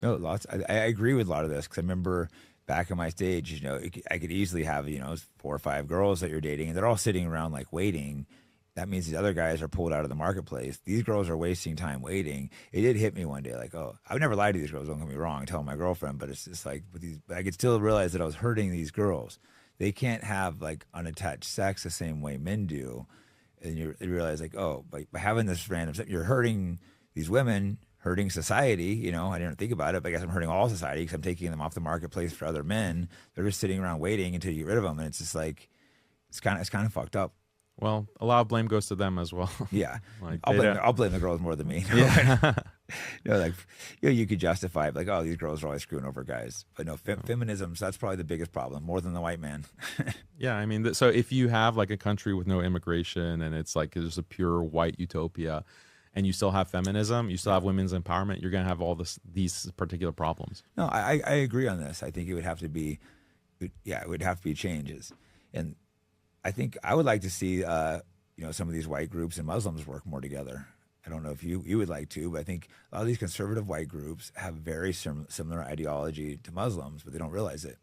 No, lots. I agree with a lot of this because I remember back in my stage, I could easily have, 4 or 5 girls that you're dating, and they're all sitting around like waiting. That means these other guys are pulled out of the marketplace. These girls are wasting time waiting. It did hit me one day, like, oh, I would never lie to these girls. Don't get me wrong, tell my girlfriend, but it's just like with these. I could still realize that I was hurting these girls. They can't have like unattached sex the same way men do, and you realize like, oh, by having this random stuff, you're hurting these women, hurting society. I didn't think about it, but I guess I'm hurting all society because I'm taking them off the marketplace for other men. They're just sitting around waiting until you get rid of them, and it's just like it's kind of fucked up. Well, a lot of blame goes to them as well. Yeah, Like I'll blame the girls more than me. yeah. Like you could justify it, like, oh, these girls are always screwing over guys, but no, feminism. So that's probably the biggest problem, more than the white man. Yeah, I mean, so if you have like a country with no immigration and it's like just a pure white utopia, and you still have feminism, you still have women's empowerment, you're gonna have all these particular problems. No, I agree on this. I think it would have to be, yeah, it would have to be changes, and I think I would like to see, some of these white groups and Muslims work more together. I don't know if you would like to, but I think a lot of these conservative white groups have very similar ideology to Muslims, but they don't realize it.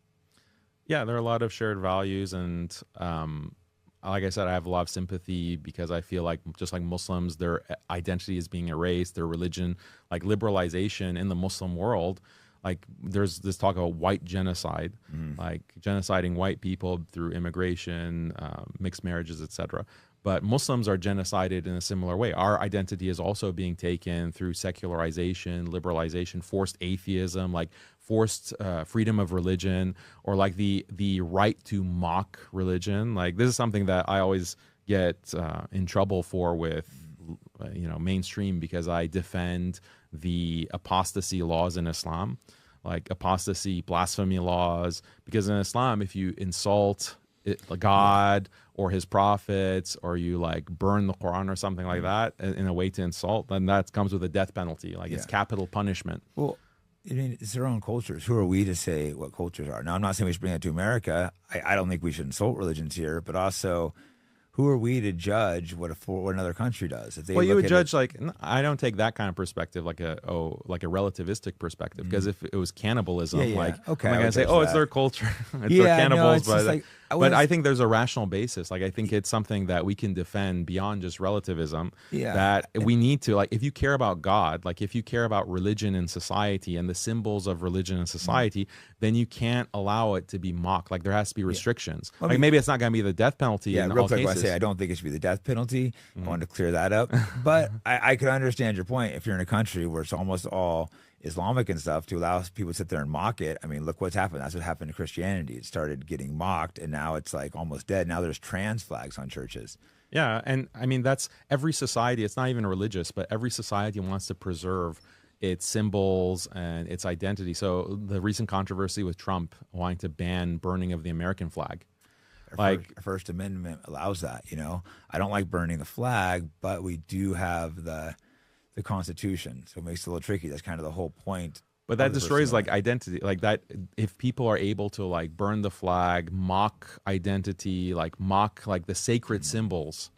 Yeah, there are a lot of shared values, and like I said, I have a lot of sympathy because I feel like just like Muslims, their identity is being erased, their religion, like liberalization in the Muslim world. Like there's this talk of white genocide, like genociding white people through immigration, mixed marriages, etc. But Muslims are genocided in a similar way. Our identity is also being taken through secularization, liberalization, forced atheism, like forced freedom of religion, or like the right to mock religion. Like this is something that I always get in trouble for with mainstream, because I defend the apostasy laws in Islam, like apostasy, blasphemy laws, because in Islam, if you insult God or his prophets, or you like burn the Quran or something like that in a way to insult, then that comes with a death penalty. Like it's capital punishment. Well, I mean, it's their own cultures. Who are we to say what cultures are? Now, I'm not saying we should bring that to America. I don't think we should insult religions here, but also, who are we to judge what another country does? If they Well, you look would at judge like I don't take that kind of perspective, like a relativistic perspective, because if it was cannibalism, Yeah, yeah. like Okay, I'm I not gonna would say, judge oh, it's that. their culture, it's Yeah, their no, cannibals, it's just like but I think there's a rational basis. Like I think it's something that we can defend beyond just relativism. Yeah. That we need to, like, if you care about God, like if you care about religion in society and the symbols of religion in society, then you can't allow it to be mocked. Like there has to be restrictions. Well, Like maybe it's not going to be the death penalty in real all quick, I cases. say I don't think it should be the death penalty. I want to clear that up. But I could understand your point. If you're in a country where it's almost all Islamic and stuff, to allow people to sit there and mock it. I mean, look what's happened. That's what happened to Christianity. It started getting mocked, and now it's like almost dead. Now there's trans flags on churches. Yeah, and I mean that's every society. It's not even religious, but every society wants to preserve its symbols and its identity. So the recent controversy with Trump wanting to ban burning of the American flag, Our First Amendment allows that. I don't like burning the flag, but we do have the Constitution, so it makes it a little tricky. That's kind of the whole point. but that destroys like identity. Like that, if people are able to like burn the flag, mock identity, like mock like the sacred symbols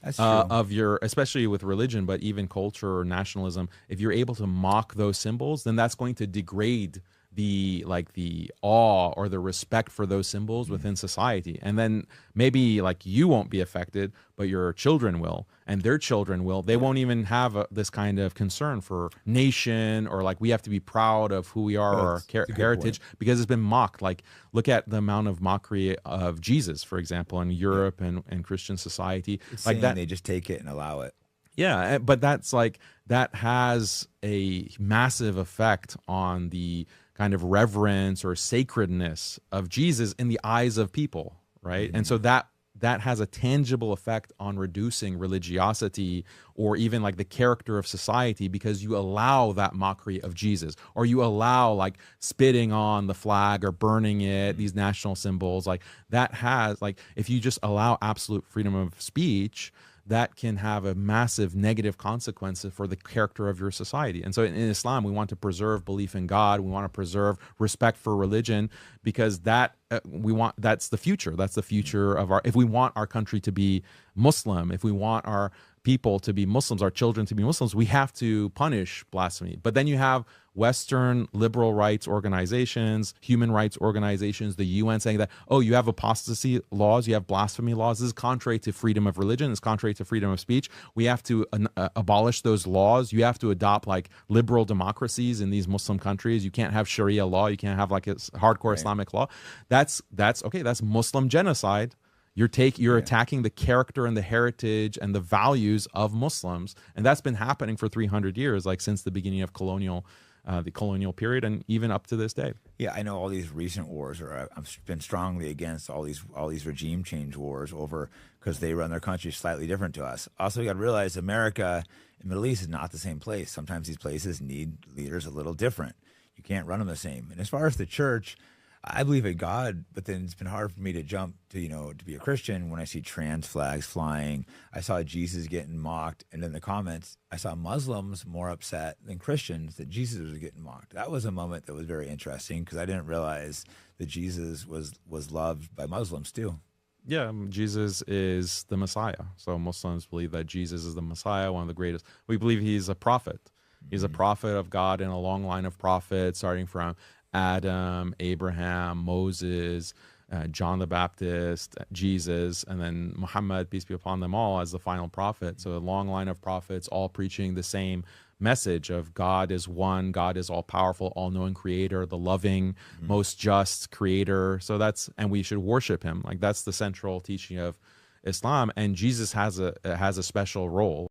That's true. of your, especially with religion, but even culture or nationalism, if you're able to mock those symbols, then that's going to degrade the awe or the respect for those symbols within society. And then maybe like you won't be affected, but your children will, and their children will. They won't even have this kind of concern for nation, or like we have to be proud of who we are or our heritage, because it's been mocked. Like look at the amount of mockery of Jesus, for example, in Europe and Christian society. It's like saying that, they just take it and allow it. yeah, but that's like that has a massive effect on the kind of reverence or sacredness of Jesus in the eyes of people, right? And so that has a tangible effect on reducing religiosity or even like the character of society, because you allow that mockery of Jesus, or you allow like spitting on the flag or burning it, these national symbols. Like that has, like, if you just allow absolute freedom of speech, that can have a massive negative consequences for the character of your society. And so in Islam, we want to preserve belief in God. We want to preserve respect for religion, because that that's the future. That's the future of if we want our country to be Muslim, if we want our people to be Muslims, our children to be Muslims, we have to punish blasphemy. But then you have Western liberal rights organizations, human rights organizations, the UN saying that, oh, you have apostasy laws, you have blasphemy laws. This is contrary to freedom of religion. It's contrary to freedom of speech. We have to abolish those laws. You have to adopt like liberal democracies in these Muslim countries. You can't have Sharia law. You can't have like a hardcore Islamic law. That's okay. That's Muslim genocide. You're attacking the character and the heritage and the values of Muslims, and that's been happening for 300 years, like since the beginning of the colonial period, and even up to this day. Yeah, I know all these recent wars, or I've been strongly against all these regime change wars over because they run their country slightly different to us. Also, you got to realize America and Middle East is not the same place. Sometimes these places need leaders a little different. You can't run them the same. And as far as the church, I believe in God, but then it's been hard for me to jump to, to be a Christian when I see trans flags flying. I saw Jesus getting mocked. And in the comments, I saw Muslims more upset than Christians that Jesus was getting mocked. That was a moment that was very interesting because I didn't realize that Jesus was loved by Muslims too. Yeah, Jesus is the Messiah. So Muslims believe that Jesus is the Messiah, one of the greatest. We believe he's a prophet. He's a prophet of God in a long line of prophets, starting from Adam, Abraham, Moses, John the Baptist, Jesus, and then Muhammad, peace be upon them all, as the final prophet. So a long line of prophets all preaching the same message of God is one, God is all powerful, all knowing creator, the loving, most just creator. So and we should worship him. Like that's the central teaching of Islam. And Jesus has a special role.